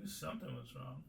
knew something was wrong.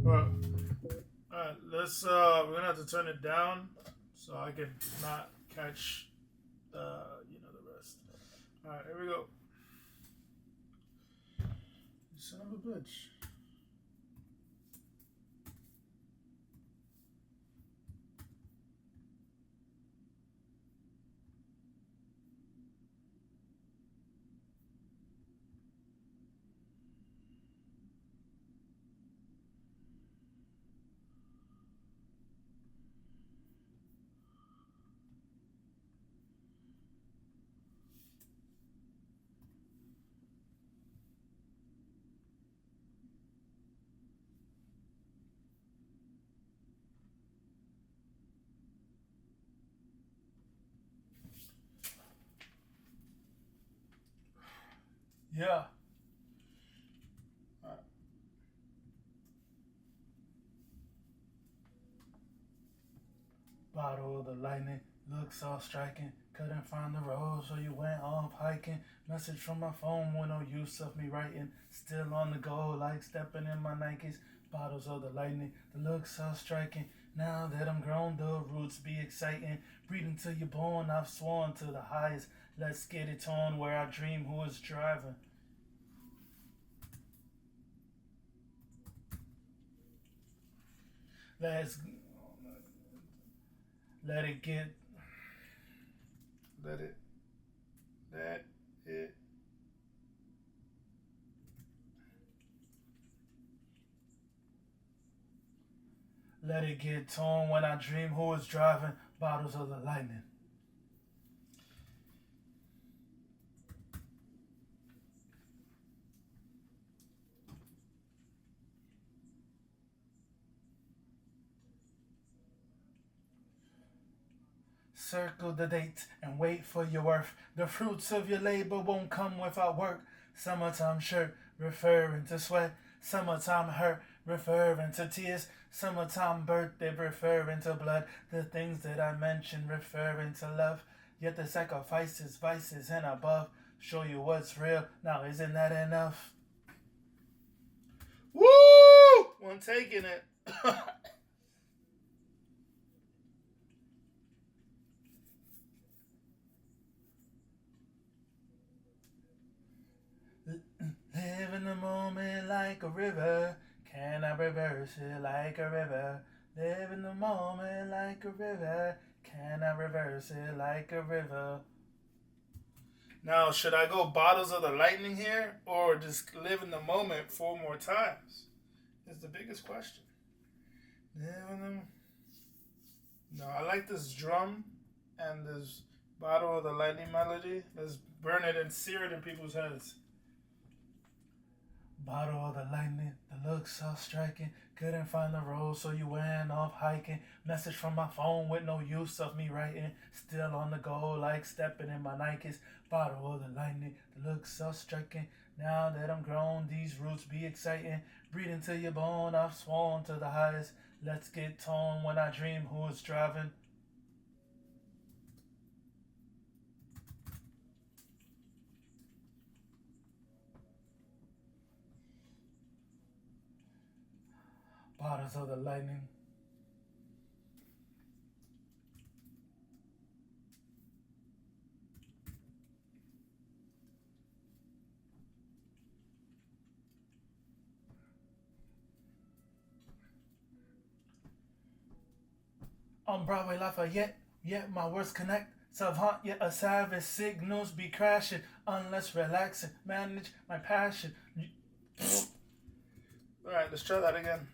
Well, alright, let's we're gonna have to turn it down so I can not catch the rest. Alright, here we go. You son of a bitch. Yeah. Alright. Bottle of the lightning, look so striking. Couldn't find the road, so you went off hiking. Message from my phone with no use of me writing. Still on the go, like stepping in my Nikes. Bottles of the lightning, the look so striking. Now that I'm grown, the roots be exciting. Breathing till you're born, I've sworn to the highest. Let's get it torn where I dream who is driving. Let's let it get let it let it let it get torn when I dream who is driving. Bottles of the lightning. Circle the date and wait for your worth. The fruits of your labor won't come without work. Summertime shirt, referring to sweat. Summertime hurt, referring to tears. Summertime birthday, referring to blood. The things that I mentioned, referring to love. Yet the sacrifices, vices, and above show you what's real. Now, isn't that enough? Woo! One taking it. Live in the moment like a river. Can I reverse it like a river? Live in the moment like a river. Can I reverse it like a river? Now, should I go bottles of the lightning here or just live in the moment 4 more times? Is the biggest question. Live in the... No, I like this drum and this bottle of the lightning melody. Let's burn it and sear it in people's heads. Bottle of the lightning, the look so striking. Couldn't find the road, so you went off hiking. Message from my phone with no use of me writing. Still on the go, like stepping in my Nikes. Bottle of the lightning, the look so striking. Now that I'm grown, these roots be exciting. Breathing till you're born, I've sworn to the highest. Let's get torn when I dream who is driving. Bottles of the lightning. On Broadway Lafayette, yet my words connect. Savant, yet a savage, signals be crashing. Unless relaxing, manage my passion. Alright, let's try that again.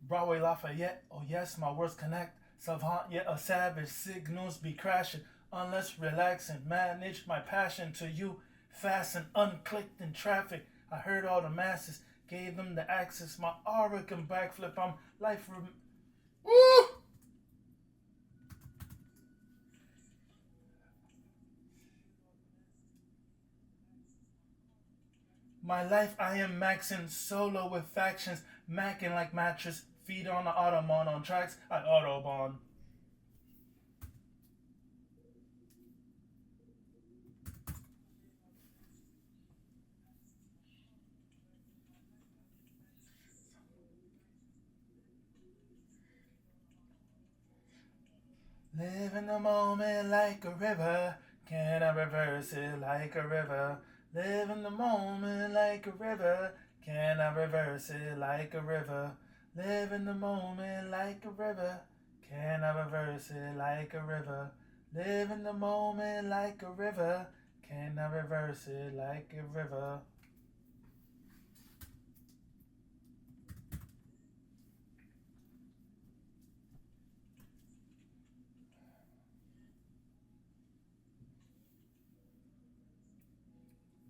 Broadway Lafayette, oh yes, my words connect. Savant, yet a savage, signals be crashing. Unless relaxing, manage my passion to you. Fasten, unclicked in traffic. I heard all the masses, gave them the access. My aura can backflip, I'm life. Woo! My life I am maxing, solo with factions, macking like mattress, feet on the Autobahn on tracks, I Autobahn. Live in the moment like a river, can I reverse it like a river? Live in the moment like a river, can I reverse it like a river? Live in the moment like a river, can I reverse it like a river? Live in the moment like a river, can I reverse it like a river?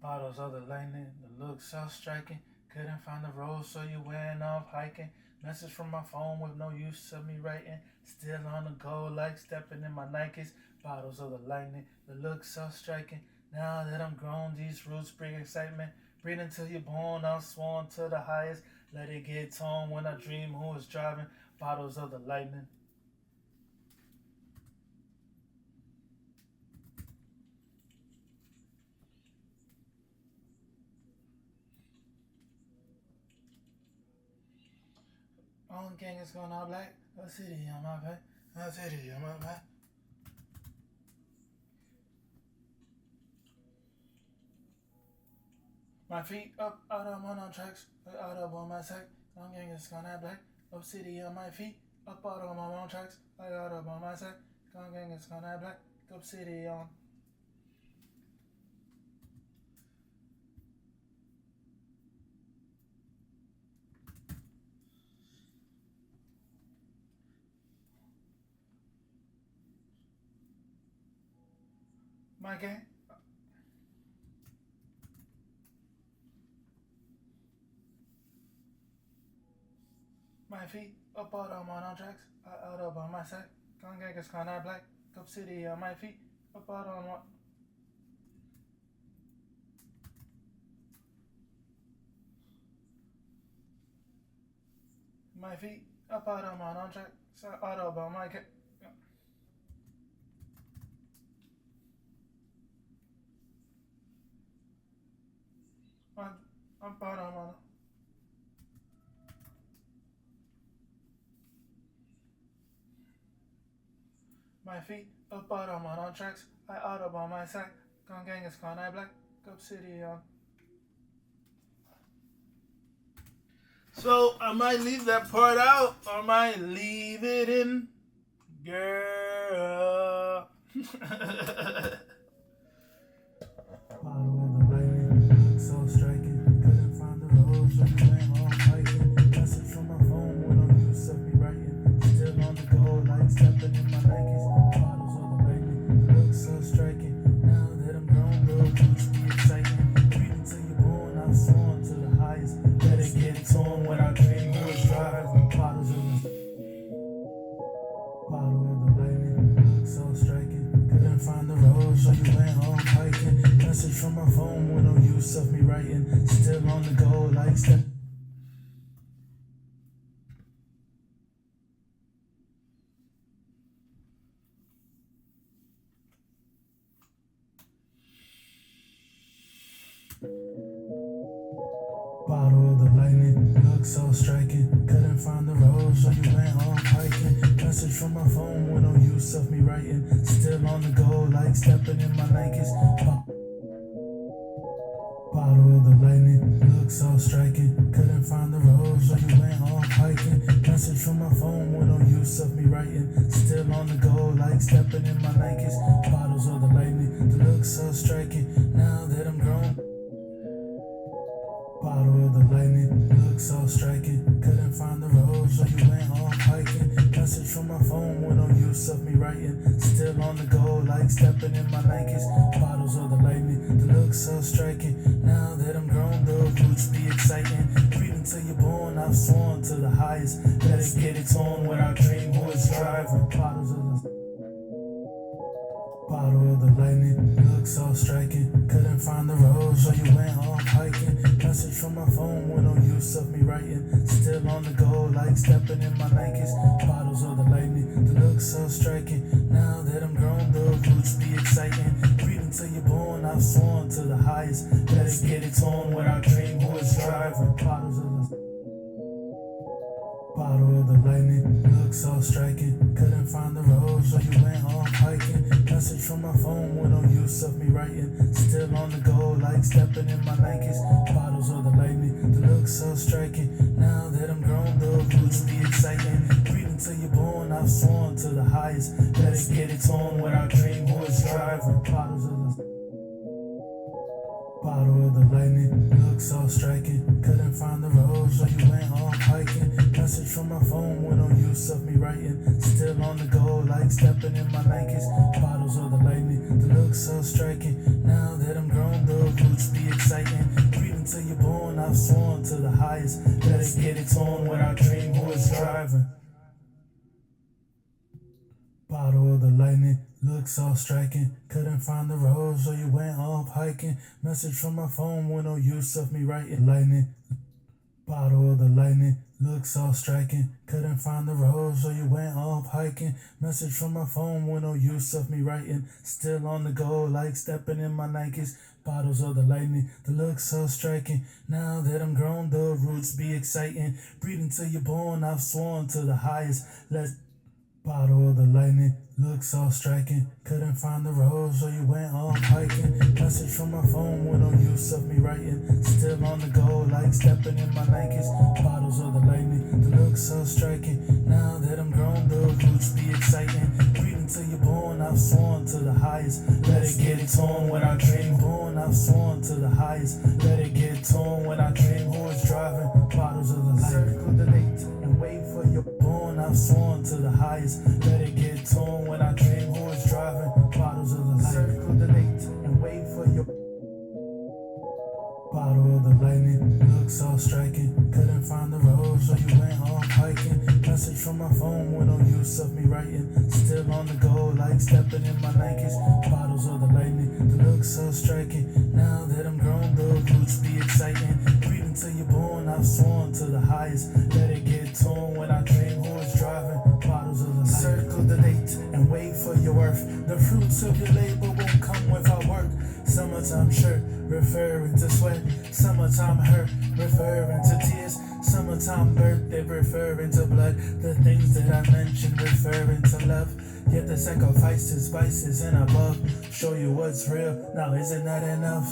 Bottles of the lightning, the look so striking. Couldn't find the road, so you went off hiking. Message from my phone with no use of me writing. Still on the go, like stepping in my Nikes. Bottles of the lightning, the look so striking. Now that I'm grown, these roots bring excitement. Breathe until you're born, I've sworn to the highest. Let it get torn when I dream who is driving. Bottles of the lightning. All gang is going all black. A city on my back. A city on my back. My feet up, out of on tracks. Out of on my sack. All gang is going all black. Up city on my feet. Up out of my own tracks. Out of on my sack. All gang is going all black. Up city on. My gang. My feet up out of my own tracks. Out of on my sack. All gang is going all black. Up city on my feet. Up out on my. My feet up out of my own track. Out of on my cat. I'm part of my. My feet up out of my own tracks. I out of on my sack. Gone gang is gone. I black. Up city on. So I might leave that part out, or I might leave it in, girl. So striking, couldn't find the road, so you went home fighting. Message from my phone with no use of me writing. Still on the go, like stepping in my Nikes. Bottles of the lightning, look so striking. Now that I'm grown, bro, keeps me exciting. Breathe until you're born, I've sworn to the highest. Let it get torn when I dream who is driving. Bottles of the lightning, look so striking. Couldn't find the road, so you went home hiking. Message from my phone with no use of me writing. Still on the go, like step. Bottle of the lightning, look so striking. Couldn't find the road, so you went home hiking. Message from my phone with no use of me writing. Still on the go, like stepping in my Nikes. Bottle of the lightning, look looks so striking. Couldn't find the rose, so you went off hiking. Message from my phone with no use of me writing. Still on the go, like stepping in my Nikes. Bottles of the lightning, the look so striking. Now that I'm grown. Bottle of the lightning, look so striking. Couldn't find the rose, so you went off hiking. Message from my phone with no use of me writing. Still on the go, like stepping in my Nikes. Bottles of the lightning, the look so striking. Now that I'm grown, the roots be exciting. Breathing till you're born, I've sworn to the highest. Let it get its on when I dream who is driving. Bottle of the lightning, look so striking. Couldn't find the rose, so you went off hiking. Message from my phone with no use of me writing. Still on the go, like stepping in my Nikes. Bottles of the lightning, the look so striking. Now that I'm grown, the roots be exciting. Breathing till you're born, I've sworn to the highest. Let it get its on when I dream who is driving. Bottle of the lightning, look so striking. Couldn't find the rose, so you went off hiking. Message from my phone with no use of me writing. Still on the go, like stepping in my Nikes. Bottles of the lightning, the look so striking. Now that I'm grown, the roots be exciting. Breathing till you're born, I've sworn to the highest. Let it get its on when I dream who is driving. Bottle of the lightning, look so striking. Couldn't find the rose, so you went off hiking. Message from my phone with no use of me writing. Still on the go, like stepping in my Nikes. Bottles of the lightning, the look so striking. Now that I'm grown, the roots be exciting. Breathing till you're born, I've sworn to the highest. Let it get its on when I dream who is driving. Bottle of the lightning, look so striking. Couldn't find the rose, so you went off hiking. Message from my phone with no use of me writing. Lightning, bottle of the lightning, look so striking. Couldn't find the rose, so you went off hiking. Message from my phone with no use of me writing. Still on the go, like stepping in my Nikes. Bottles of the lightning, the look so striking. Now that I'm grown, the roots be exciting. Breathing till you're born, I've sworn to the highest. Bottle of the lightning, look so striking. Couldn't find the rose, so you went off hiking. Message from my phone with no use of me writing. Still on the go, like stepping in my Nikes. Bottles of the lightning, the look so striking. Now that I'm grown, the roots be exciting. Breathing till you're born, I've sworn to the highest. Let it get its on when I dream born, I've sworn to the highest. Let it get its on when I dream who is driving. Bottles of the lightning, circle the date and wait for your born, I've sworn to the highest. Let it get torn when I dream who is driving. Bottles of the lightning, circle the date and wait for your bottle of the lightning, look so striking. Couldn't find the rose, so you went off hiking. Message from my phone with no use of me writing. Still on the go, like stepping in my Nikes. Bottles of the lightning, the look so striking. Now that I'm grown, the roots be exciting. Breathing till you're born, I've sworn to the highest. Let it get torn when I dream who is driving. Bottles of the lightning, circle the date and wait for your worth. The fruits of your labor won't come without work. Summertime shirt, referring to sweat. Summertime hurt, referring to tears. Summertime birthday, referring to blood. The things that I mentioned, referring to love. Yet the sacrifices, vices, and above show you what's real. Now isn't that enough?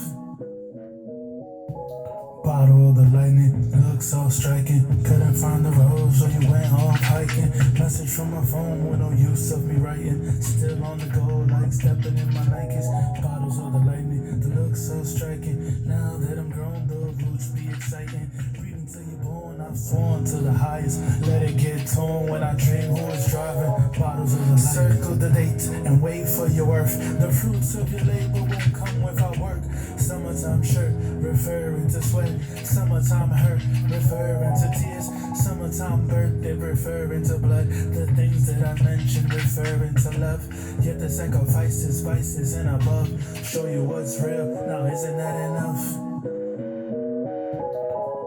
Bottle of the lightning, look so striking. Couldn't find the rose, so you went off hiking. Message from my phone with no use of me writing. Still on the go, like stepping in my Nikes. Bottles of the lightning, the look so striking. Now that I'm grown, the roots be exciting. Breathing till you're born, I've sworn to the highest. Let it get torn when I dream who is driving. Bottles of the lightning, circle the date and wait for your worth. The fruits of your labor won't come without work. Summertime shirt, referring to sweat. Summertime hurt, referring to tears. Summertime birthday, referring to blood. The things that I mentioned, referring to love. Yet the sacrifices, vices, and above show you what's real. Now isn't that enough?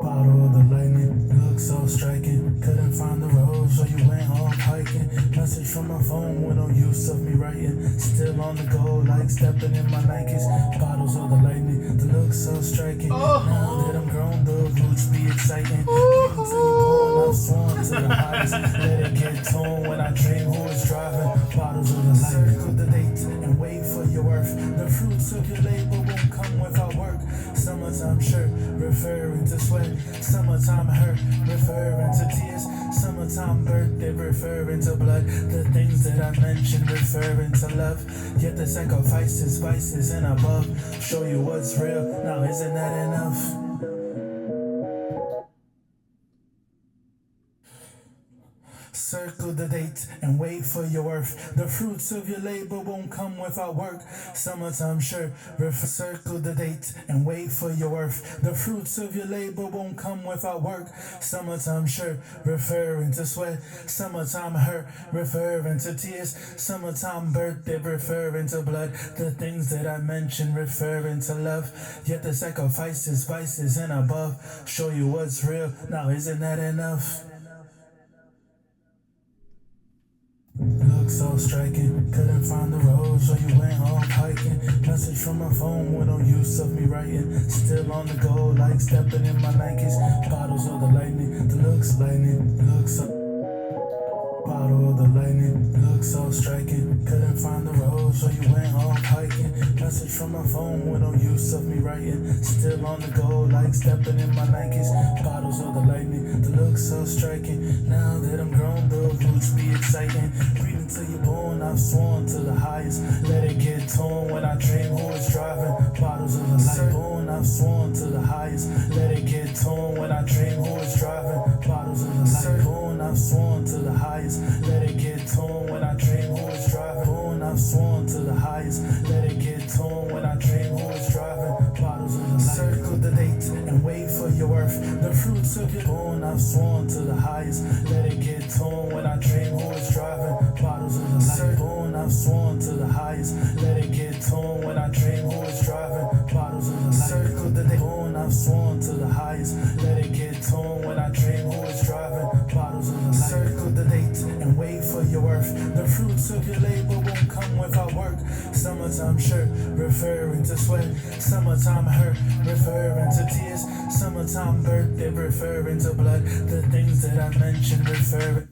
Bottle of the lightning, look so striking. Couldn't find the rose, so you went off hiking. Message from my phone with no use of me writing. Still on the go, like stepping in my Nikes. Bottles of the lightning, the look so striking. Now that I'm grown, the roots be exciting. Breathing till you're born, I've sworn to the highest. Let it get torn when I dream who is driving. Bottles of the lightning, circle the date and wait for your worth. The fruits of your labor won't come without work. Summertime shirt, referring to sweat. Summertime hurt, referring to tears. Summertime birthday, referring to blood. The things that I mentioned, referring to love. Yet the sacrifices, vices, and above show you what's real. Now isn't that enough? Circle the date and wait for your worth. The fruits of your labor won't come without work. Summertime shirt, circle the date and wait for your worth. The fruits of your labor won't come without work. Summertime shirt, referring to sweat. Summertime hurt, referring to tears. Summertime birthday, referring to blood. The things that I mentioned, referring to love. Yet the sacrifices, vices, and above show you what's real. Now isn't that enough? Look so striking, couldn't find the road, so you went off hiking. Message from my phone with no use of me writing. Still on the go, like stepping in my Nikes. Bottles of the lightning, the looks lightning, looks so. Bottle of the lightning, look so striking. Couldn't find the road, so you went off hiking. Message from my phone with no use of me writing. Still on the go, like stepping in my Nikes. Bottles of the lightning, the look so striking. Now that I'm grown, the roots be exciting. Breathing till you're born, I've sworn to the highest. Let it get torn when I dream who is driving. Bottles of the light born, I've sworn to the highest. Let it get torn when I dream who is driving. Bottles of the light born, I've sworn to the highest. Let it get torn when I dream who is driving. Born, I've sworn to the highest. Let it get torn when I dream who is driving. Bottles of the light. Circle the date and wait for your worth. The fruits of your born, I've sworn to the highest. Let it get torn when I dream who is driving. Bottles of the light. Born, I've sworn to the highest. Let it get torn when I dream who is driving. Bottles of the light. Circle the date. Born, I've sworn to the highest. Let it get torn when I dream who is driving. Bottles of the light. Circle the date and wait for your worth. The fruits of your labor won't come without work. Summertime shirt, referring to sweat. Summertime hurt, referring to tears. Summertime birthday, referring to blood. The things that I mentioned, referring.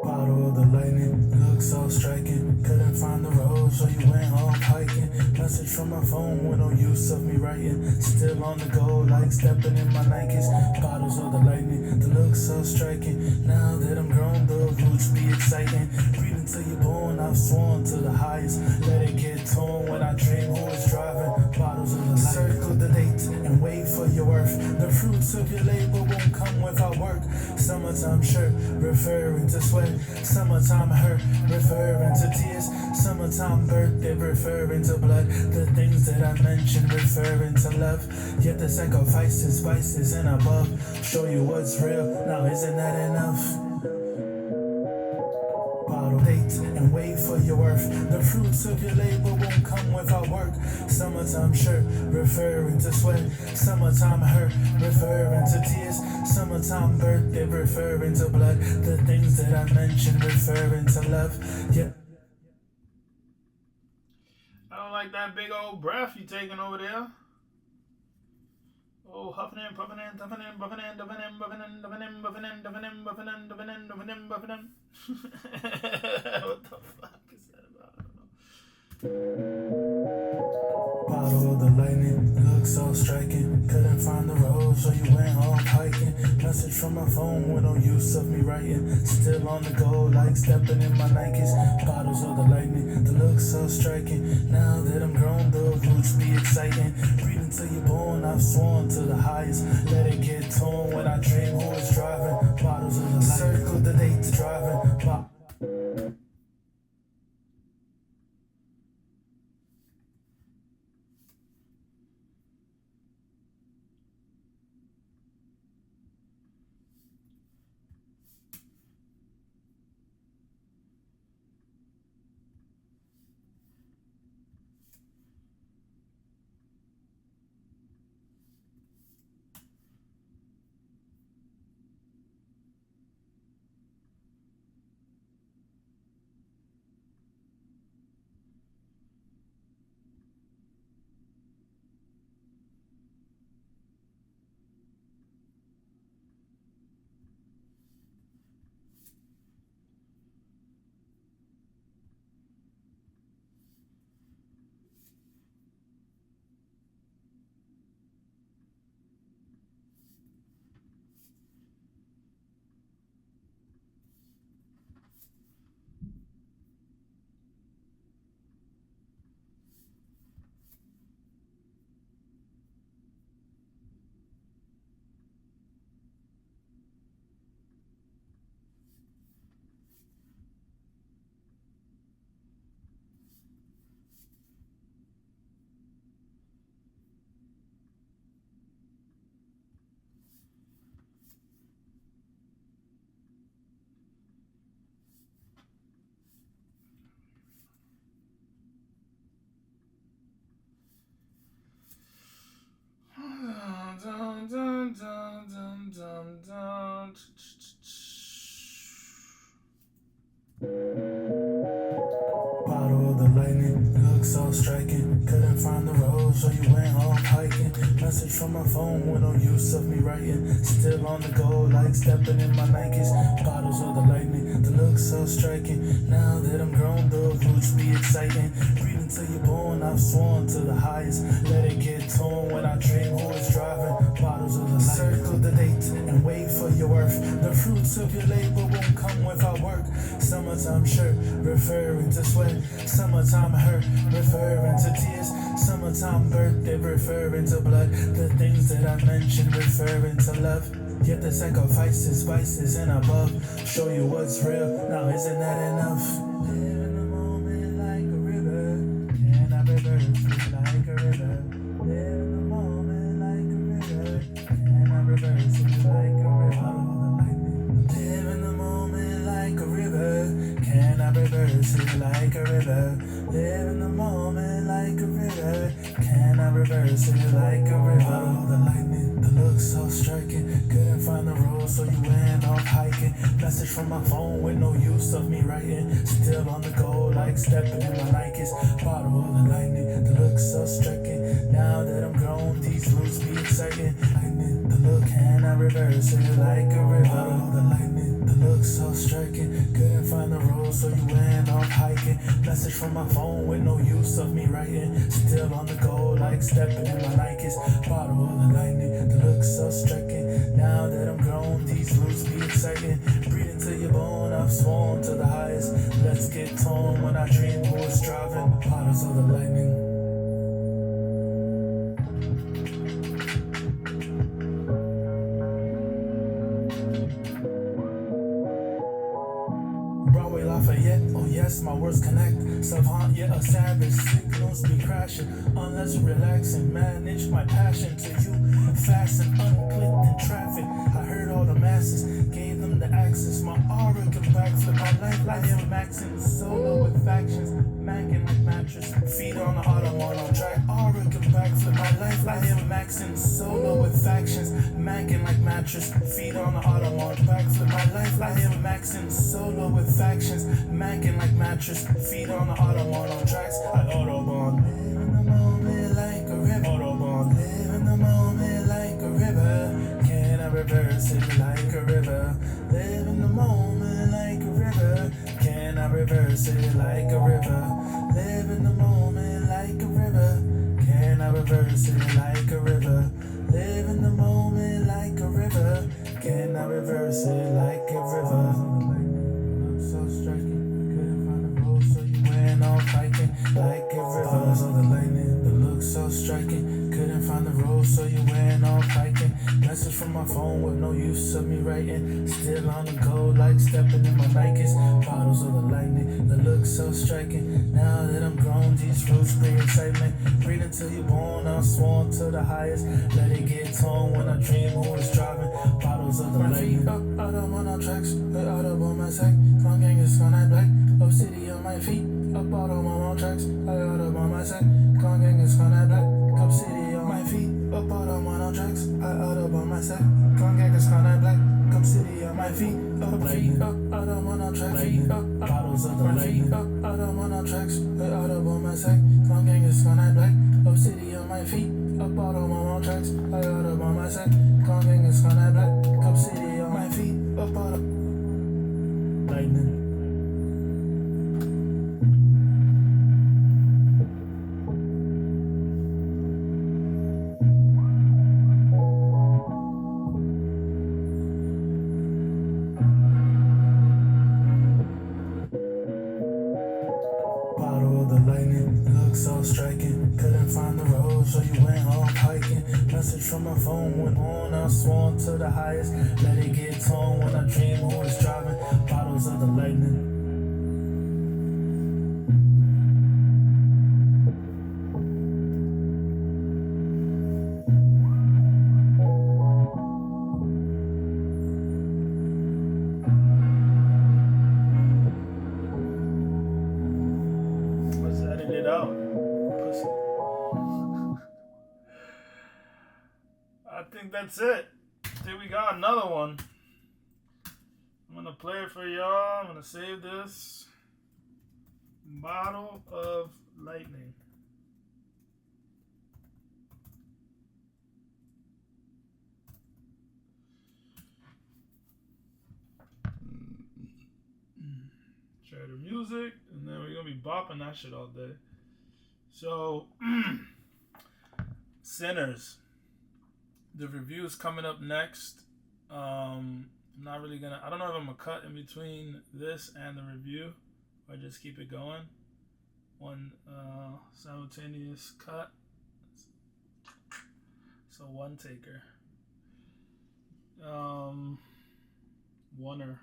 Bottle of the lightning, look so striking. Couldn't find the road, so you went off hiking. Message from my phone with no use of me writing. Still on the go, like stepping in my Nikes. Bottles of the lightning, the look so striking. Now that I'm grown, the roots be exciting. Breathing till you're born, I've sworn to the highest. Let it get torn when I dream who is driving. Bottles of the light. Circle the date and wait for your worth. The fruits of your labor won't come without work. Summertime shirt, referring to sweat. Summertime hurt, referring to tears. Summertime birthday, referring to blood. The things that I mentioned, referring to love. Yet the sacrifices, vices, and above show you what's real. Now isn't that enough? Bottle date and wait for your worth. The fruits of your labor won't come without work. Summertime shirt, referring to sweat. Summertime hurt, referring to tears. Summertime birthday, referring to blood. The things that I mentioned, referring to love. Yeah. I don't like that big old breath you taking over there. Oh, huffing and puffing and puffing and puffing and puffing and puffing and puffing and puffing and puffing and puffing and puffing and puffing and puffing and. What the fuck is that about? I don't know. Bottle of the lightning, look so striking. Couldn't find the road, so you went off hiking. Message from my phone with no use of me writing. Still on the go, like stepping in my Nikes. Bottles of the lightning, the look so striking. Now that I'm grown, the roots be exciting. Breathing till you're born, I've sworn to the highest. Let it get torn when I dream who is driving. Bottles of the light. Circle the date, driving. lightning looks so striking. Couldn't find the road, so you went off hiking. Message from my phone with no use of me writing. Still on the go, like stepping in my Nikes. Bottles of the lightning that looks so striking. Now that I'm grown, the roots be exciting. Breathing till you're born, I've sworn to the highest. Let it get torn when I dream who is driving. Bottles of the lightning. Circle the date and wait for your worth. The fruits of your labor won't come without work. Summertime shirt, referring to sweat. Summertime hurt, referring to tears. Summertime birthday, referring to blood. The things that I mentioned, referring to love. Yet the sacrifices, vices, and above show you what's real. Now isn't that enough? Live in the moment like a river. Can I reverse it like a river? Live in the moment like a river. Can I reverse it like a river? Live in the moment like a river. Can I reverse it like a river? Live in the moment like a river. Can I reverse it like a river? The lightning that looks so striking. Couldn't find the road, so you went off hiking. Message from my phone with no use of me writing. Still on the go, like stepping in my Nikes. Bottle of the lightning that looks so striking. Now that I'm grown, these roots be exciting. Lightning the look, can I reverse it like a river? Bottle of the lightning that looks so striking. Couldn't find the road, so you went off hiking. Message from my phone with no use of me writing. Still on the go, like stepping in my Nikes. Bottle of the lightning that looks so striking. Now that I'm grown, these roots be exciting. Breathing till you're born, I've sworn to the highest. Let's get torn when I dream who is driving. Bottles of the lightning. Broadway, Lafayette, oh yes, my words connect. Savant, yet a savage, signals be crashing. Unless relaxing, manage my passion to you. Fast and unclicked in traffic. I heard all the masses, gave them the access. My aura can backflip my life like him maxing. Solo with factions, macking like mattress. Feet on the Audemars on track. Aura can backflip my life like him maxing. Solo with factions, macking like mattress. Feet on the Audemars, backflip my life like him maxing. Solo with factions, macking like mattress. Feet on the Audemars on tracks. I Autobahn. Live in the moment like a river. Autobahn. Live in the moment like a river. Can I reverse it like a river? Live in the moment like a river. Can I reverse it like a river? Live in the moment like a river. Can I reverse it like a river? Live in the moment like a river. Can I reverse it like a river? So striking, couldn't find the road, so you went off hiking like a river. Bottles of the lightning that look so striking. Couldn't find the road, so you went off hiking. Message from my phone with no use of me writing. Still on the go, like stepping in my Nikes. Bottles of the lightning that look so striking. Now that I'm grown, these roots bring excitement. Breathe until you're born, I'm sworn to the highest. Let it get torn when I dream who is driving. Bottles of the lightning. Up, out of on tracks, out of on my sack. My gang is gone at black. Up city on my feet. Up out of my tracks, I out of on my sack. Con gang is gone at black. Cup city on my feet. Up out of my tracks, I out of on my sack. Con gang is gone at black. Cup city on my feet. Up feet, up out of my tracks. Feet up, bottles of the lightning. Up out of my tracks, I out of on my sack. Con gang is gone at black. Up city on my feet. Up out of my tracks, I out of on my sack. Con gang is gone at black. Cup city on my feet. Up out of lightning. Bottle of the lightning, look so striking. Couldn't find the road, so you went off hiking. Message from my phone went on, I sworn to the highest. Let it get torn when I dream who is driving. Bottles of the lightning. Let's edit it out. Pussy. I think that's it. I think we got another one. I'm gonna play it for y'all. I'm gonna save this. Bottle of lightning. Try the music, and then we're gonna be bopping that shit all day. So, Sinners. The review is coming up next. I'm not really gonna. I don't know if I'm gonna cut in between this and the review, or just keep it going. One simultaneous cut. So one taker. Oneer.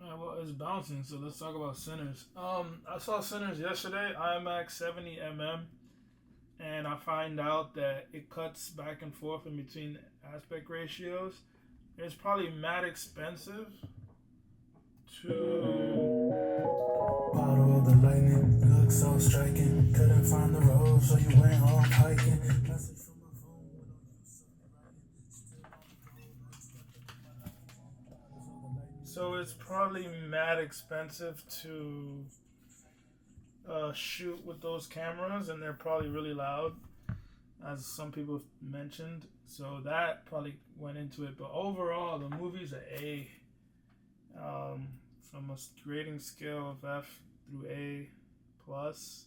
Well, it's bouncing, so let's talk about Sinners. I saw Sinners yesterday, IMAX 70mm, and I find out that it cuts back and forth in between aspect ratios. It's probably mad expensive to... Bottle of the lightning, looks so striking. Couldn't find the road, so you went off hiking. Message from my phone, we don't use something writing. Still on the road, so it's probably mad expensive to shoot with those cameras, and they're probably really loud, as some people mentioned. So that probably went into it. But overall, the movie's an A. From a grading scale of F through A plus.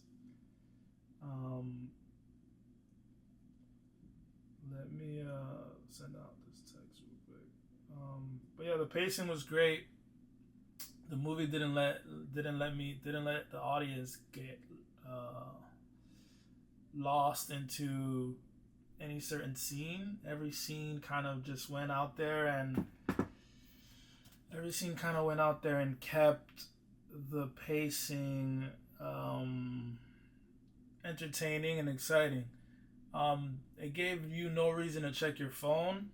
Let me send out this text real quick. But yeah, the pacing was great. The movie didn't let the audience get lost into any certain scene. Every scene kind of just went out there and kept the pacing entertaining and exciting. It gave you no reason to check your phone.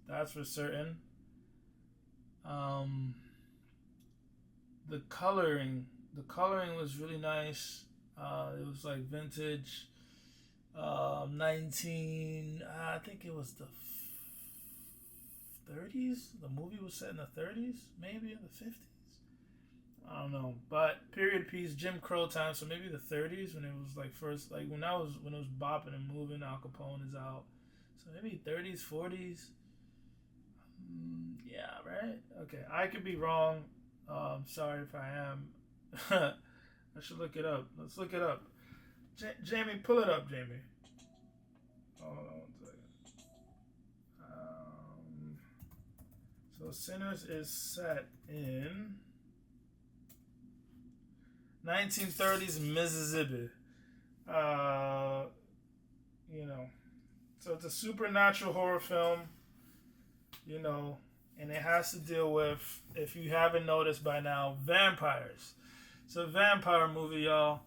That's for certain. The coloring was really nice. It was like vintage 19, I think it was the 30s. The movie was set in the 30s, maybe in the 50s. I don't know, but period piece, Jim Crow time, so maybe the 30s when it was like first, like when it was bopping and moving. Al Capone is out, so maybe 30s, 40s. Yeah, right. Okay, I could be wrong. Sorry if I am. I should look it up. Let's look it up. Jamie, pull it up, Jamie. Hold on 1 second. So Sinners is set in 1930s Mississippi. So it's a supernatural horror film, and it has to deal with, if you haven't noticed by now, vampires. It's a vampire movie, y'all.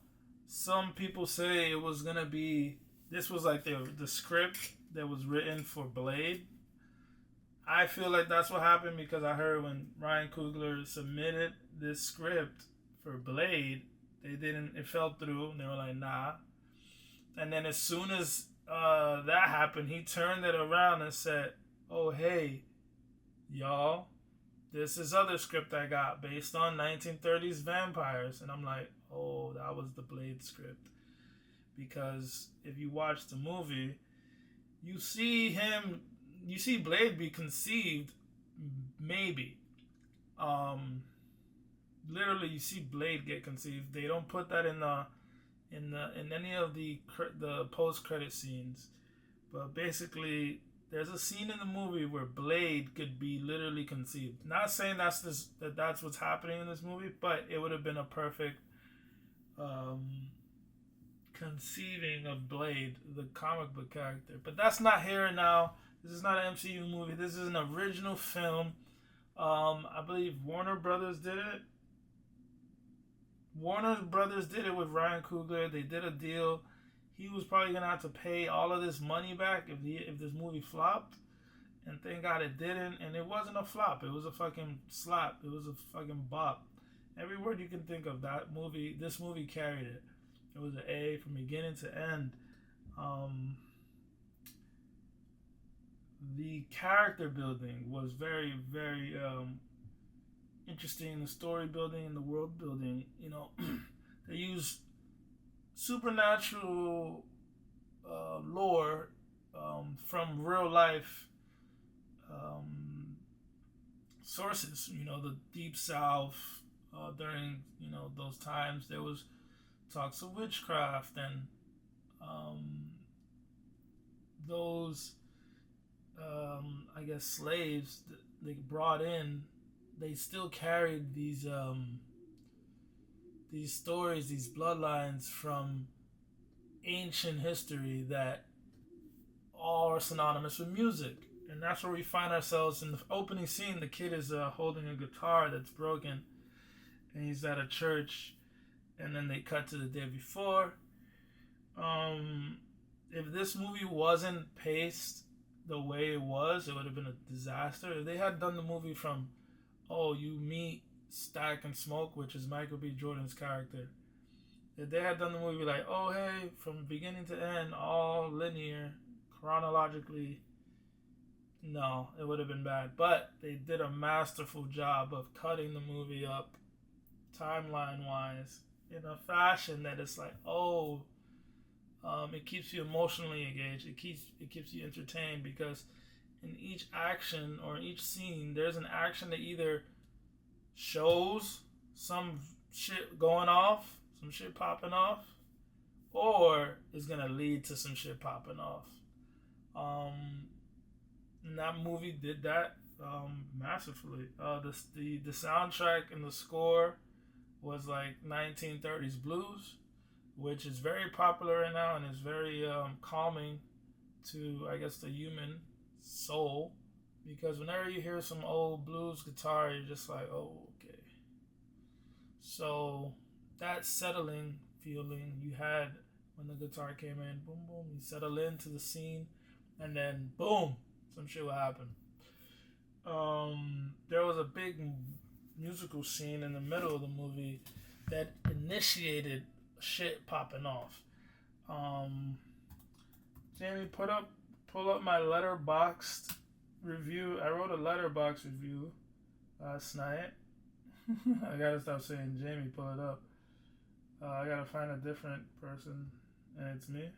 Some people say it was gonna be, this was like the script that was written for Blade. I feel like that's what happened, because I heard when Ryan Coogler submitted this script for Blade, it fell through, and they were like, nah. And then as soon as that happened, he turned it around and said, oh, hey, y'all, this is other script I got based on 1930s vampires. And I'm like, oh, that was the Blade script. Because if you watch the movie, you see Blade be conceived, maybe. Literally, you see Blade get conceived. They don't put that in any of the post-credit scenes, but basically, there's a scene in the movie where Blade could be literally conceived. Not saying that's what's happening in this movie, but it would have been a perfect conceiving of Blade, the comic book character. But that's not here and now. This is not an MCU movie. This is an original film. I believe Warner Brothers did it. Warner Brothers did it with Ryan Coogler. They did a deal. He was probably gonna have to pay all of this money back if this movie flopped, and thank God it didn't. And it wasn't a flop. It was a fucking slap. It was a fucking bop. Every word you can think of, this movie carried it. It was an A from beginning to end. the character building was very, very interesting. The story building and the world building. They use supernatural lore from real life sources. The Deep South during those times there was talks of witchcraft and those I guess slaves that they brought in. They still carried these stories, these bloodlines from ancient history that all are synonymous with music. And that's where we find ourselves in the opening scene. The kid is holding a guitar that's broken, and he's at a church. And then they cut to the day before. If this movie wasn't paced the way it was, it would have been a disaster. If they had done the movie from, you meet Stack and Smoke, which is Michael B. Jordan's character. If they had done the movie like, hey, from beginning to end, all linear, chronologically, no, it would have been bad. But they did a masterful job of cutting the movie up timeline-wise in a fashion that it's like, it keeps you emotionally engaged. It keeps you entertained because in each action or in each scene, there's an action that either shows some shit going off, some shit popping off, or is gonna lead to some shit popping off. And that movie did that massively. The soundtrack and the score was like 1930s blues, which is very popular right now and is very calming to, I guess, the human soul. Because whenever you hear some old blues guitar, you're just like, okay. So that settling feeling you had when the guitar came in, boom, boom, you settle into the scene, and then boom, some shit will happen. There was a big musical scene in the middle of the movie that initiated shit popping off. Jamie, pull up my Letterboxd review. I wrote a Letterboxd review last night. I gotta stop saying Jamie, pull it up. I gotta find a different person, and it's me.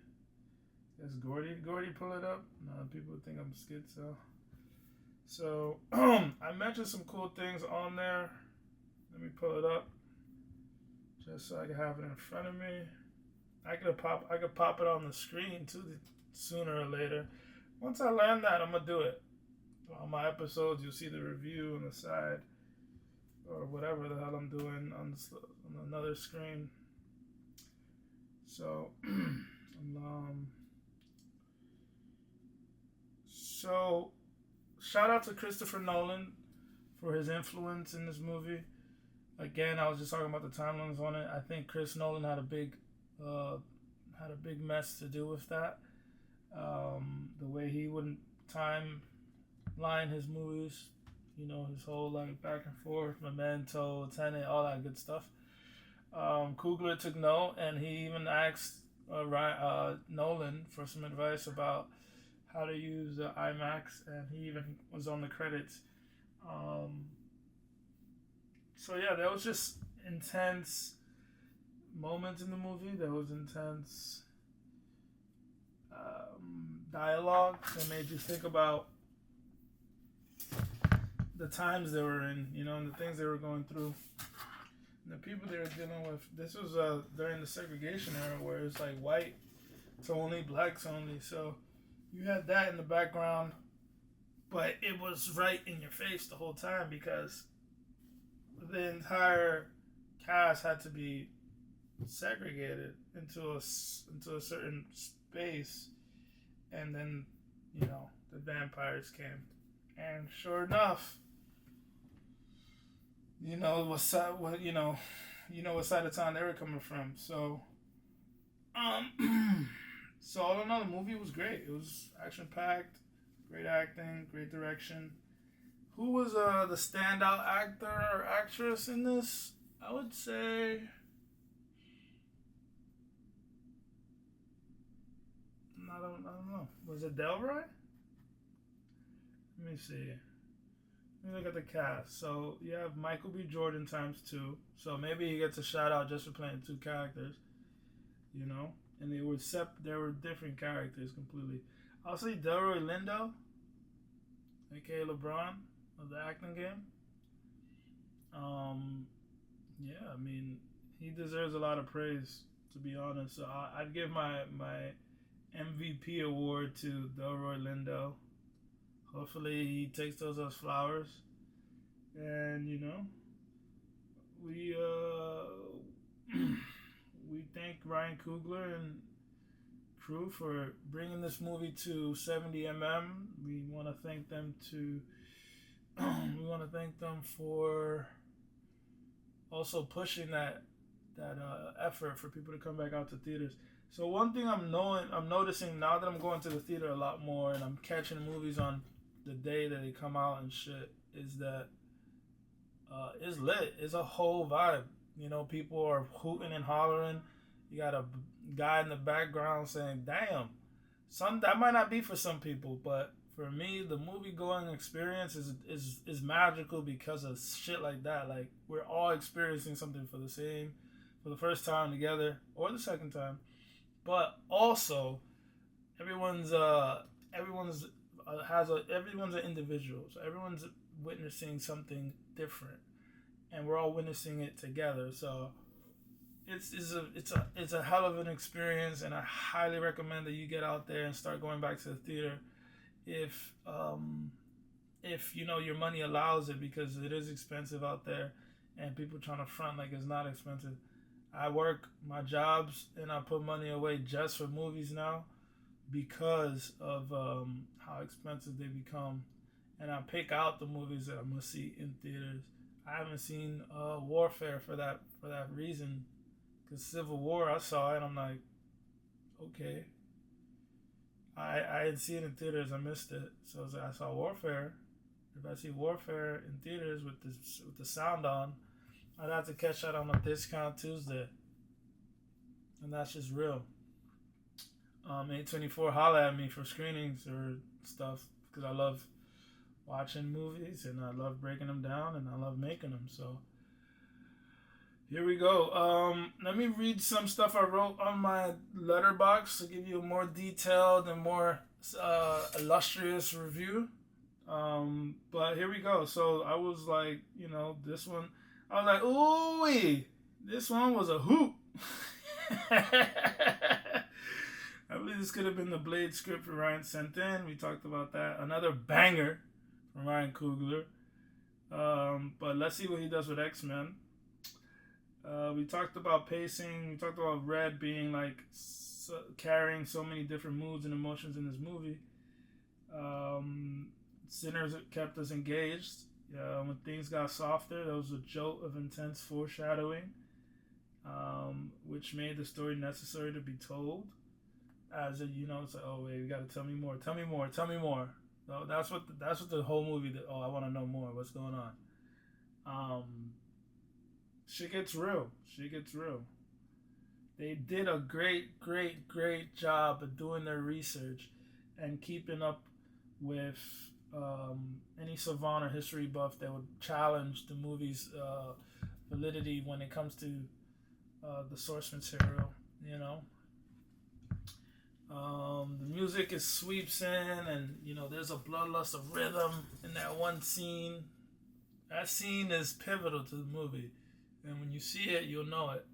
It's Gordy. Gordy, pull it up. No, people think I'm schizo. So I mentioned some cool things on there. Let me pull it up, just so I can have it in front of me. I could pop it on the screen too, sooner or later. Once I land that, I'm gonna do it. On my episodes, you'll see the review on the side, or whatever the hell I'm doing on another screen. So, so shout out to Christopher Nolan for his influence in this movie. Again, I was just talking about the timelines on it. I think Chris Nolan had a big mess to do with that. The way he wouldn't timeline his movies, his whole like back and forth, Memento, Tenet, all that good stuff. Coogler took note, and he even asked Nolan for some advice about how to use IMAX, and he even was on the credits. So yeah, there was just intense moments in the movie. There was intense dialogue that made you think about the times they were in, and the things they were going through, and the people they were dealing with. This was during the segregation era, where it's like white to only, blacks only. So you had that in the background, but it was right in your face the whole time because the entire cast had to be segregated into a certain space, and then the vampires came, and sure enough, what side of town they were coming from. So so all in all, the movie was great. It was action packed, great acting, great direction. Who was the standout actor or actress in this? I would say I don't know. Was it Delroy? Let me see. Let me look at the cast. So you have Michael B. Jordan times 2. So maybe he gets a shout out just for playing 2 characters. You know, and they were different characters completely. I'll say Delroy Lindo, aka LeBron of the acting game. Yeah, I mean, he deserves a lot of praise, to be honest. So I'd give my MVP award to Delroy Lindo. Hopefully he takes those as flowers. And you know, we we thank Ryan Coogler and crew for bringing this movie to 70mm. We want to thank them for also pushing that effort for people to come back out to theaters. So one thing I'm noticing now that I'm going to the theater a lot more and I'm catching movies on the day that they come out and shit is that it's lit. It's a whole vibe. You know, people are hooting and hollering. You got a guy in the background saying, "Damn." That might not be for some people, but for me, the movie going experience is magical because of shit like that. Like, we're all experiencing something for the first time together or the second time, but also everyone's an individual, so everyone's witnessing something different, and we're all witnessing it together. So it's a hell of an experience, and I highly recommend that you get out there and start going back to the theater if you know your money allows it, because it is expensive out there, and people trying to front like it's not expensive. I work my jobs and I put money away just for movies now because of how expensive they become, and I pick out the movies that I'm gonna see in theaters. I haven't seen Warfare for that reason, because Civil War I saw it and I'm like, okay, I didn't see it in theaters, I missed it. So I was like, I saw Warfare. If I see Warfare in theaters with the sound on, I'd have to catch that on a discount Tuesday, and that's just real. A24 holla at me for screenings or stuff, because I love watching movies and I love breaking them down and I love making them. So here we go. Let me read some stuff I wrote on my letterbox to give you a more detailed and more illustrious review. But here we go. So I was like, you know, this one, I was like, ooh, this one was a hoot. I believe this could have been the Blade script Ryan sent in. We talked about that. Another banger from Ryan Coogler. But let's see what he does with X-Men. We talked about pacing. We talked about Red being like carrying so many different moods and emotions in this movie. Sinners kept us engaged. When things got softer, there was a jolt of intense foreshadowing, which made the story necessary to be told. As a, you know, it's like, oh wait, you gotta tell me more. So that's what the whole movie. I want to know more. What's going on? Shit gets real. They did a great job of doing their research and keeping up with any savant or history buff that would challenge the movie's validity when it comes to the source material. You know. The music sweeps in, and you know there's a bloodlust of rhythm in that one scene. That scene is pivotal to the movie, and when you see it, you'll know it.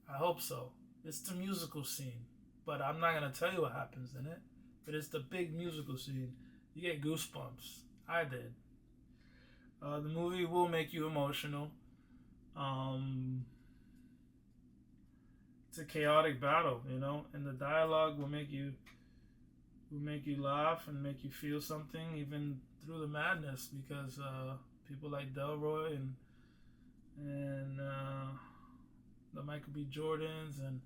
I hope so. It's the musical scene, but I'm not gonna tell you what happens in it. But it's the big musical scene. You get goosebumps. I did. The movie will make you emotional. It's a chaotic battle, you know, and the dialogue will make you laugh and make you feel something even through the madness, because people like Delroy and the Michael B. Jordans and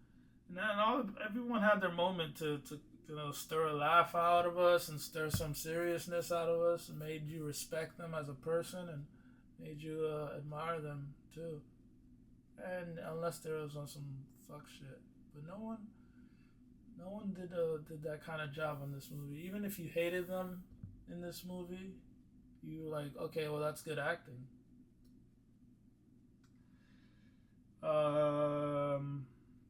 everyone had their moment to you know, stir a laugh out of us and stir some seriousness out of us, and made you respect them as a person and made you admire them too. And unless there was on some fuck shit, but no one did that kind of job on this movie. Even if you hated them, in this movie, you're like, okay, well, that's good acting.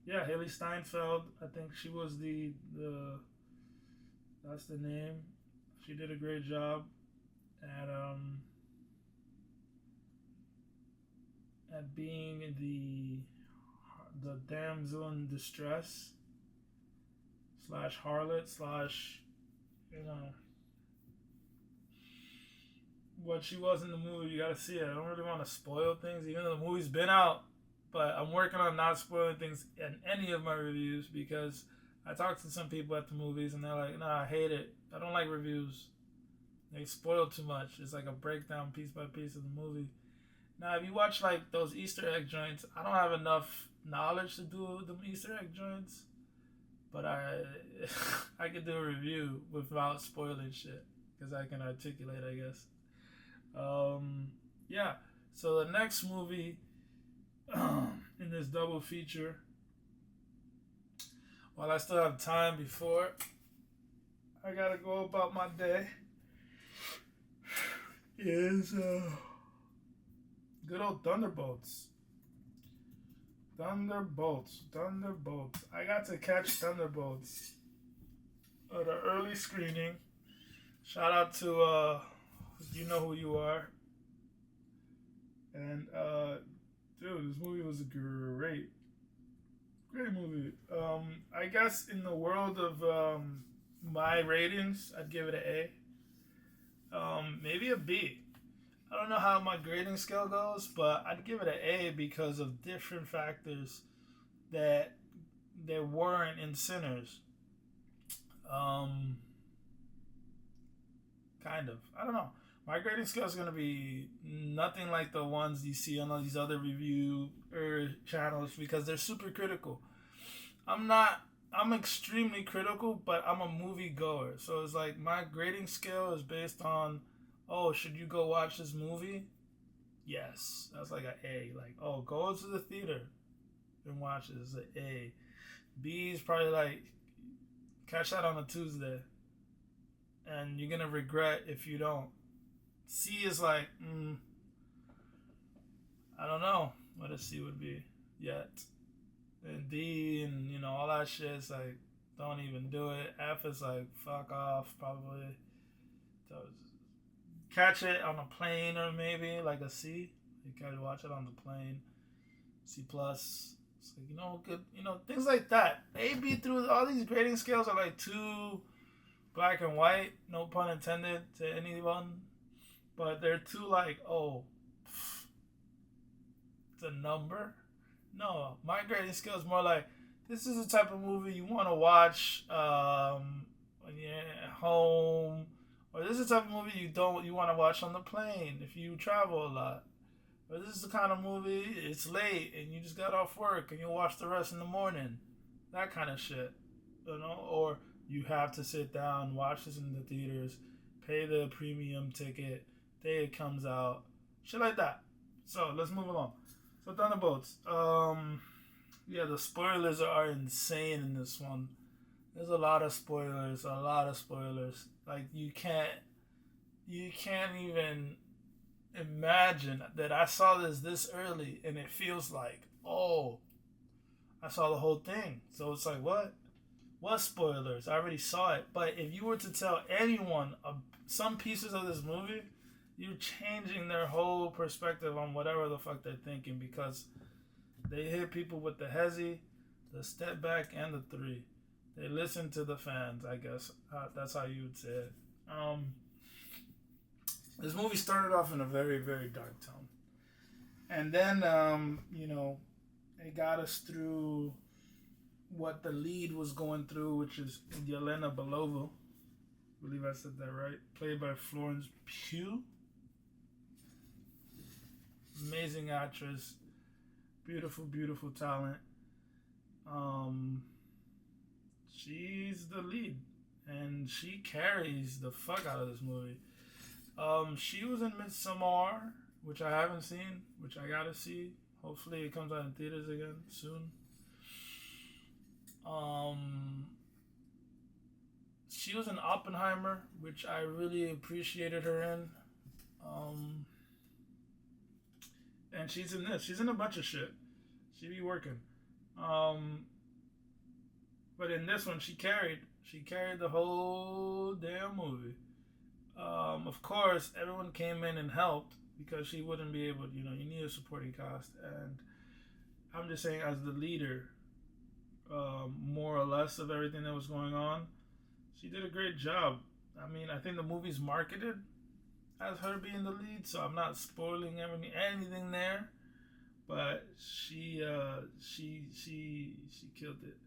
Yeah, Haley Steinfeld. I think she was the that's the name. She did a great job at being the damsel in distress slash harlot slash, you know, what she was in the movie. You gotta see it. I don't really want to spoil things, even though the movie's been out. But I'm working on not spoiling things in any of my reviews because I talked to some people at the movies and they're like, "Nah, I hate it. I don't like reviews. They spoil too much. It's like a breakdown piece by piece of the movie." Now, if you watch like those Easter egg joints, I don't have enough knowledge to do the Easter egg joints, but I could do a review without spoiling shit because I can articulate, I guess. Yeah. So the next movie in this double feature, while I still have time before I gotta go about my day, is good old Thunderbolts. Thunderbolts. I got to catch Thunderbolts at an early screening. Shout out to you know who you are. And dude, this movie was great. Great movie. I guess in the world of my ratings, I'd give it an A. Maybe a B. I don't know how my grading scale goes, but I'd give it an A because of different factors that there weren't in Sinners. Kind of. I don't know. My grading scale is going to be nothing like the ones you see on all these other review channels because they're super critical. I'm extremely critical, but I'm a movie goer. So it's like my grading scale is based on, oh, should you go watch this movie? Yes. That's like an A. Like, oh, go to the theater and watch it. It's an A. B is probably like, catch that on a Tuesday. And you're going to regret if you don't. C is like, I don't know what a C would be yet. And D and, you know, all that shit is like, don't even do it. F is like, fuck off, probably. So catch it on a plane or maybe like a C. You can watch it on the plane. C plus. It's like, you know, good, you know, things like that. A, B through all these grading scales are like too black and white, no pun intended to anyone. But they're too like, oh, it's a number. No, my grading scale is more like, this is the type of movie you want to watch when you're at home, or this is the type of movie you want to watch on the plane if you travel a lot. Or this is the kind of movie it's late and you just got off work and you'll watch the rest in the morning. That kind of shit, you know. Or you have to sit down, watch this in the theaters, pay the premium ticket, day it comes out, shit like that. So let's move along. So Thunderbolts. Yeah, the spoilers are insane in this one. There's a lot of spoilers. Like you can't even imagine that I saw this early and it feels like, oh, I saw the whole thing. So it's like, what spoilers? I already saw it. But if you were to tell anyone some pieces of this movie, you're changing their whole perspective on whatever the fuck they're thinking because they hit people with the hezzy, the step back, and the three. They listen to the fans, I guess. That's how you would say it. This movie started off in a very, very dark tone. And then, you know, it got us through what the lead was going through, which is Yelena Belova. I believe I said that right. Played by Florence Pugh. Amazing actress. Beautiful, beautiful talent. She's the lead. And she carries the fuck out of this movie. She was in Midsommar, which I haven't seen, which I gotta see. Hopefully it comes out in theaters again soon. She was in Oppenheimer, which I really appreciated her in. Um, and she's in this. She's in a bunch of shit. She be working. Um, but in this one, she carried the whole damn movie. Of course, everyone came in and helped because she wouldn't be able. You need a supporting cast, and I'm just saying, as the leader, more or less of everything that was going on, she did a great job. I mean, I think the movie's marketed as her being the lead, so I'm not spoiling anything there. But she killed it.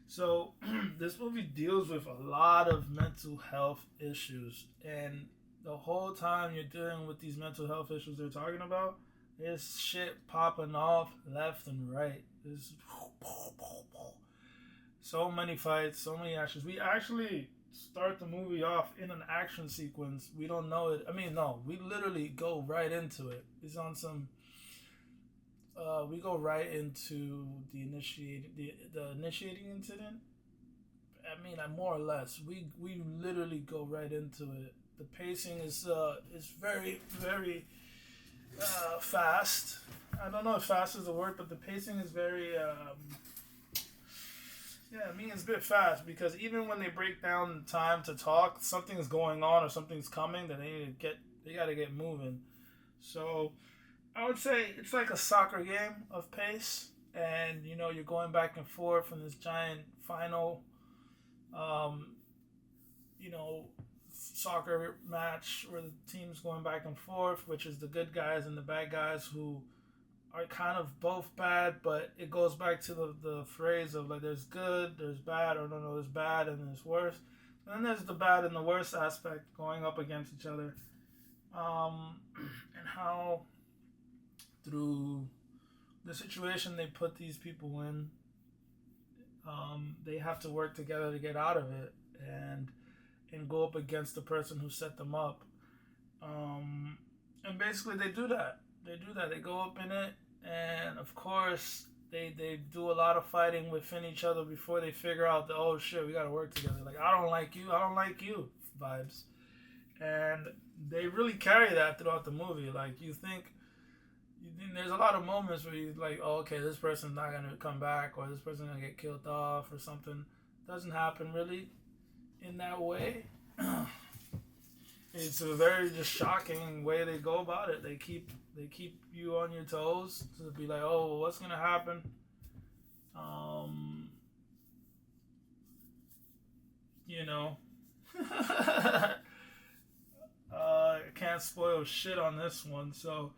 So this movie deals with a lot of mental health issues, and the whole time you're dealing with these mental health issues they're talking about, there's shit popping off left and right. There's so many fights, so many actions. We actually start the movie off in an action sequence. We don't know it. I mean, no, we literally go right into it. It's on some. We go right into the initiating incident. I mean, more or less, we literally go right into it. The pacing is very very fast. I don't know if fast is the word, but the pacing is very yeah, I mean, it's a bit fast because even when they break down time to talk, something's going on or something's coming that they got to get moving. So I would say it's like a soccer game of pace, and you're going back and forth in this giant final, um, you know, soccer match where the team's going back and forth, which is the good guys and the bad guys who are kind of both bad, but it goes back to the phrase of like there's good, there's bad, or no, there's bad and there's worse. And then there's the bad and the worst aspect going up against each other. And how through the situation they put these people in, they have to work together to get out of it and go up against the person who set them up. And basically they do that. They go up in it, and of course they do a lot of fighting within each other before they figure out that, oh shit, we gotta work together. Like, I don't like you vibes. And they really carry that throughout the movie. Like, you think there's a lot of moments where you're like, oh, okay, this person's not gonna come back, or this person's gonna get killed off or something. Doesn't happen really in that way. It's a very just shocking way they go about it. They keep you on your toes to be like, oh, what's gonna happen? You know, I can't spoil shit on this one, so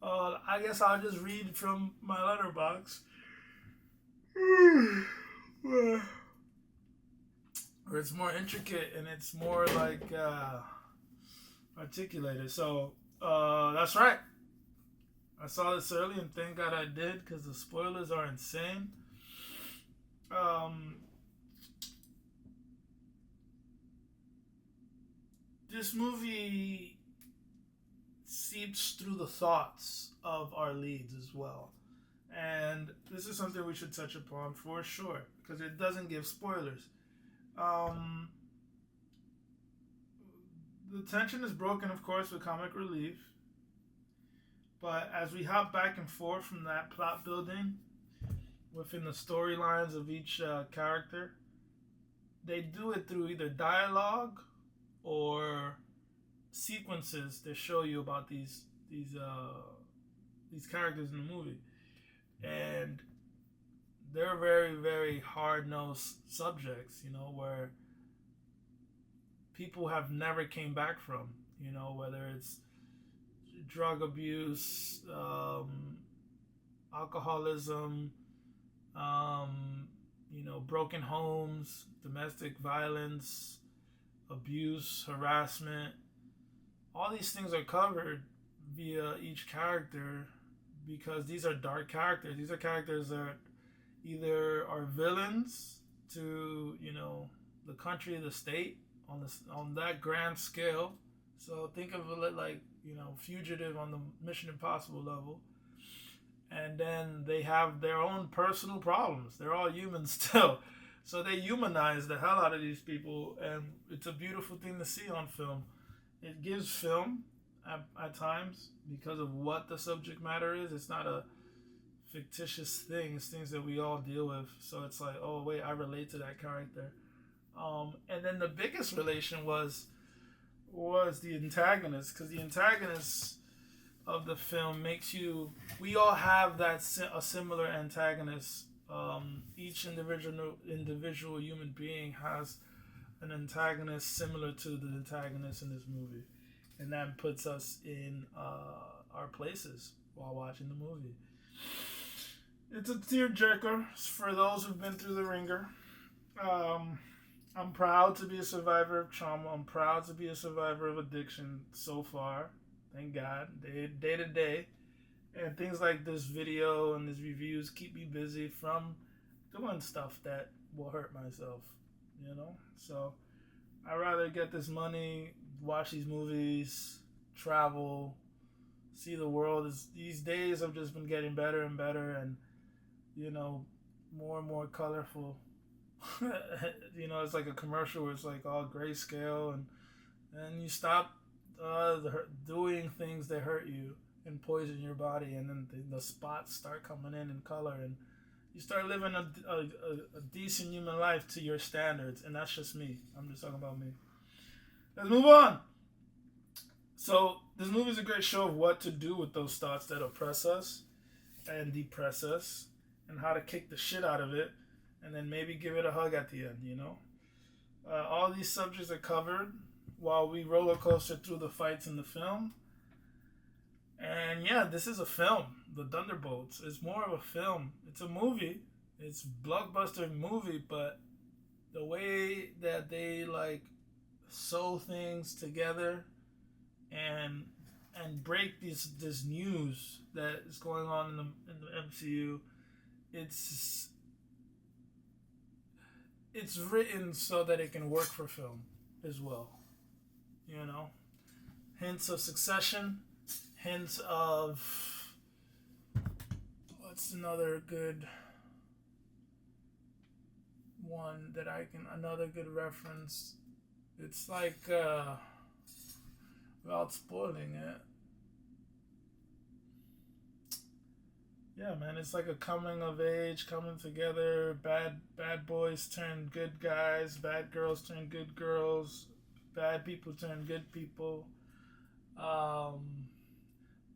I guess I'll just read from my letterbox. Where it's more intricate and it's more like articulated. So that's right. I saw this early, and thank God I did, because the spoilers are insane. This movie seeps through the thoughts of our leads as well. And this is something we should touch upon for sure, because it doesn't give spoilers. The tension is broken, of course, with comic relief. But as we hop back and forth from that plot building within the storylines of each character, they do it through either dialogue or sequences that show you about these characters in the movie. And they're very, very hard-nosed subjects, where people have never came back from, whether it's drug abuse, alcoholism, broken homes, domestic violence, abuse, harassment. All these things are covered via each character because these are dark characters. These are characters that either are villains to, the country, the state, on that grand scale. So think of it like, Fugitive on the Mission Impossible level. And then they have their own personal problems. They're all humans still. So they humanize the hell out of these people, and it's a beautiful thing to see on film. It gives film at times, because of what the subject matter is. It's not a fictitious thing. It's things that we all deal with. So it's like, oh wait, I relate to that character. And then the biggest relation was the antagonist, because the antagonist of the film makes you. We all have a similar antagonist. Each individual human being has an antagonist similar to the antagonist in this movie, and that puts us in our places while watching the movie. It's a tearjerker for those who've been through the ringer. I'm proud to be a survivor of trauma. I'm proud to be a survivor of addiction so far. Thank God. Day to day. And things like this video and these reviews keep me busy from doing stuff that will hurt myself, you know? So I'd rather get this money, watch these movies, travel, see the world. These days have just been getting better and better, and, you know, more and more colorful. You know, it's like a commercial where it's like all grayscale, and you stop doing things that hurt you and poison your body, and then the spots start coming in color, and you start living a decent human life to your standards. And that's just me. I'm just talking about me. Let's move on. So this movie is a great show of what to do with those thoughts that oppress us and depress us, and how to kick the shit out of it, and then maybe give it a hug at the end, you know? All these subjects are covered while we roller coaster through the fights in the film. And yeah, this is a film. The Thunderbolts. It's more of a film. It's a movie. It's a blockbuster movie, but the way that they like sew things together and break this news that is going on in the MCU, it's written so that it can work for film as well. You know, hints of Succession, hints of what's another good one that another good reference. It's like without spoiling it. Yeah, man, it's like a coming of age, coming together. Bad boys turn good guys, bad girls turn good girls, bad people turn good people.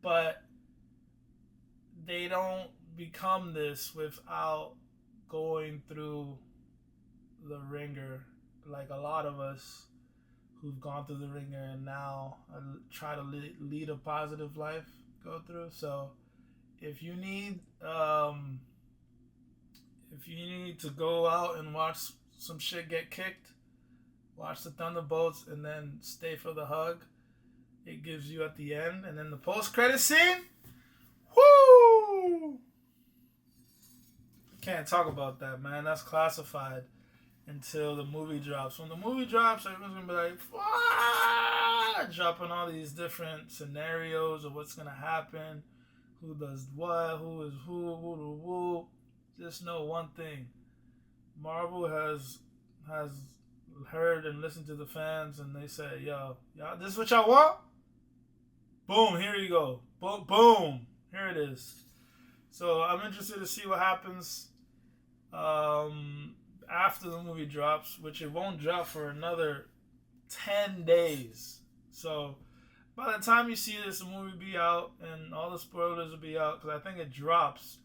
But they don't become this without going through the ringer, like a lot of us who've gone through the ringer and now try to lead a positive life go through. So if you need to go out and watch some shit get kicked, watch the Thunderbolts and then stay for the hug. It gives you at the end, and then the post-credit scene. Woo! Can't talk about that, man. That's classified until the movie drops. When the movie drops, everyone's gonna be like, "What?" Dropping all these different scenarios of what's gonna happen, who does what, who is who. Just know one thing: Marvel has heard and listened to the fans, and they say, "Yo, y'all, this is what y'all want? Boom, here you go. Boom, here it is." So I'm interested to see what happens after the movie drops, which it won't drop for another 10 days. So by the time you see this, the movie will be out, and all the spoilers will be out, because I think it drops.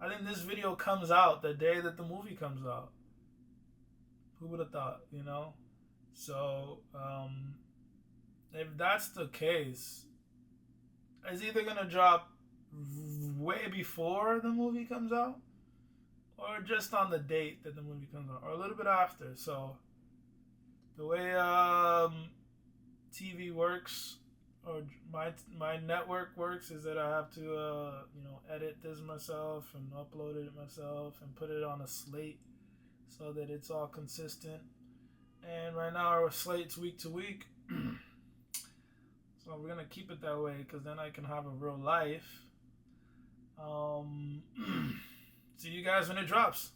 I think this video comes out the day that the movie comes out. Who would have thought, you know? So if that's the case, it's either going to drop way before the movie comes out, or just on the date that the movie comes out, or a little bit after. So the way TV works, or my network works, is that I have to edit this myself and upload it myself and put it on a slate so that it's all consistent. And right now our slate's week to week. So we're going to keep it that way, because then I can have a real life. See you guys when it drops.